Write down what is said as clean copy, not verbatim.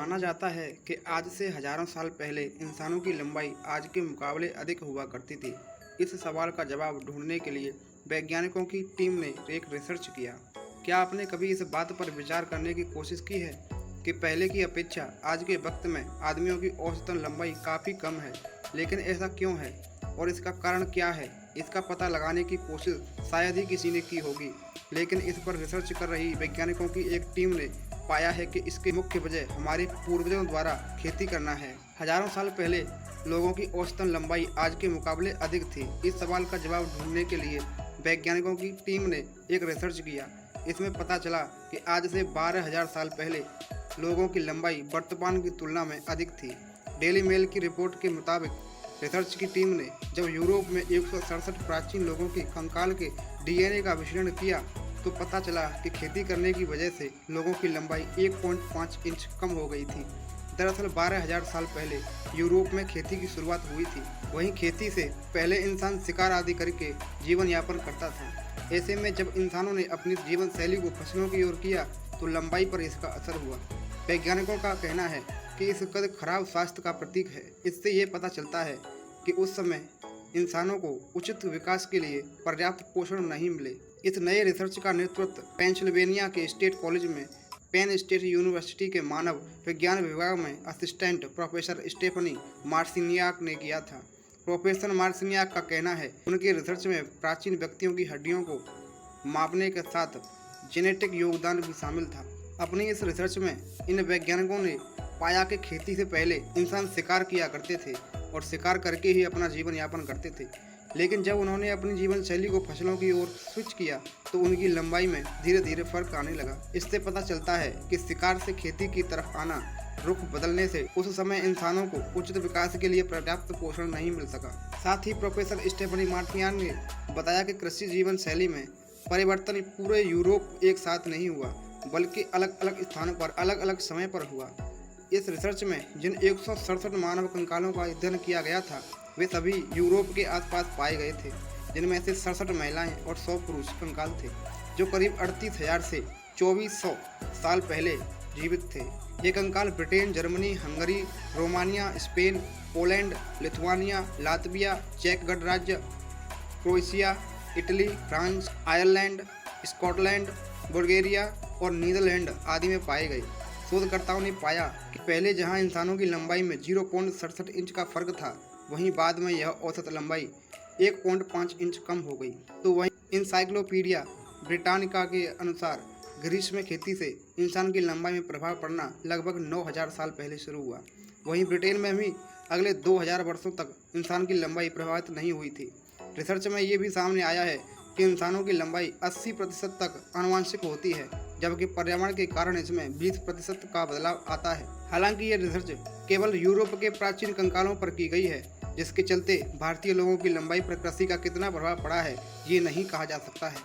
माना जाता है कि आज से हजारों साल पहले इंसानों की लंबाई आज के मुकाबले अधिक हुआ करती थी। इस सवाल का जवाब ढूंढने के लिए वैज्ञानिकों की टीम ने एक रिसर्च किया। क्या आपने कभी इस बात पर विचार करने की कोशिश की है कि पहले की अपेक्षा आज के वक्त में आदमियों की औसतन लंबाई काफ़ी कम है, लेकिन ऐसा क्यों है और इसका कारण क्या है? इसका पता लगाने की कोशिश शायद ही किसी ने की होगी, लेकिन इस पर रिसर्च कर रही वैज्ञानिकों की एक टीम ने पाया है कि इसकी मुख्य वजह हमारे पूर्वजों द्वारा खेती करना है। हजारों साल पहले लोगों की औसतन लंबाई आज के मुकाबले अधिक थी। इस सवाल का जवाब ढूंढने के लिए वैज्ञानिकों की टीम ने एक रिसर्च किया। इसमें पता चला कि आज से 12,000 साल पहले लोगों की लंबाई वर्तमान की तुलना में अधिक थी। डेली मेल की रिपोर्ट के मुताबिक रिसर्च की टीम ने जब यूरोप में 167 प्राचीन लोगों के कंकाल के डीएनए का विश्लेषण किया तो पता चला कि खेती करने की वजह से लोगों की लंबाई 1.5 इंच कम हो गई थी। दरअसल 12,000 साल पहले यूरोप में खेती की शुरुआत हुई थी। वहीं खेती से पहले इंसान शिकार आदि करके जीवन यापन करता था। ऐसे में जब इंसानों ने अपनी जीवन शैली को फसलों की ओर किया तो लंबाई पर इसका असर हुआ। वैज्ञानिकों का कहना है कि इस कद खराब स्वास्थ्य का प्रतीक है। इससे ये पता चलता है कि उस समय इंसानों को उचित विकास के लिए पर्याप्त पोषण नहीं मिले। इस नए रिसर्च का नेतृत्व पेंसिल्वेनिया के स्टेट कॉलेज में पेन स्टेट यूनिवर्सिटी के मानव विज्ञान विभाग में असिस्टेंट प्रोफेसर स्टेफनी मार्सिनियाक ने किया था। प्रोफेसर मार्सिनियाक का कहना है उनके रिसर्च में प्राचीन व्यक्तियों की हड्डियों को मापने के साथ जेनेटिक योगदान भी शामिल था। अपनी इस रिसर्च में इन वैज्ञानिकों ने पाया कि खेती से पहले इंसान शिकार किया करते थे और शिकार करके ही अपना जीवन यापन करते थे, लेकिन जब उन्होंने अपनी जीवन शैली को फसलों की ओर स्विच किया तो उनकी लंबाई में धीरे धीरे फर्क आने लगा। इससे पता चलता है कि शिकार से खेती की तरफ आना, रुख बदलने से उस समय इंसानों को उचित विकास के लिए पर्याप्त पोषण नहीं मिल सका। साथ ही प्रोफेसर स्टेफनी मार्सिनियाक ने बताया कि कृषि जीवन शैली में परिवर्तन पूरे यूरोप एक साथ नहीं हुआ, बल्कि अलग अलग स्थानों पर अलग अलग समय पर हुआ। इस रिसर्च में जिन 167 मानव कंकालों का अध्ययन किया गया था वे सभी यूरोप के आसपास पाए गए थे, जिनमें से 67 महिलाएं और 100 पुरुष कंकाल थे, जो करीब 38,000 से 2400 साल पहले जीवित थे। ये कंकाल Britain, Germany, Hungary, Romania, Spain, Poland, Lithuania, Latvia, चेक गणराज्य, Croatia, Italy, France, Ireland, Scotland, Bulgaria और नीदरलैंड आदि में पाए गए। शोधकर्ताओं ने पाया कि पहले जहां इंसानों की लंबाई में 0.67 इंच का फर्क था, वहीं बाद में यह औसत लंबाई 1.5 इंच कम हो गई। तो वहीं इंसाइक्लोपीडिया ब्रिटानिका के अनुसार ग्रीस में खेती से इंसान की लंबाई में प्रभाव पड़ना लगभग 9,000 साल पहले शुरू हुआ। वहीं ब्रिटेन में भी अगले 2,000 वर्षों तक इंसान की लंबाई प्रभावित नहीं हुई थी। रिसर्च में ये भी सामने आया है कि इंसानों की लंबाई 80% तक आनुवंशिक होती है, जबकि पर्यावरण के कारण इसमें 20% का बदलाव आता है। हालांकि ये रिसर्च केवल यूरोप के प्राचीन कंकालों पर की गई है, जिसके चलते भारतीय लोगों की लंबाई पर कृषि का कितना प्रभाव पड़ा है ये नहीं कहा जा सकता है।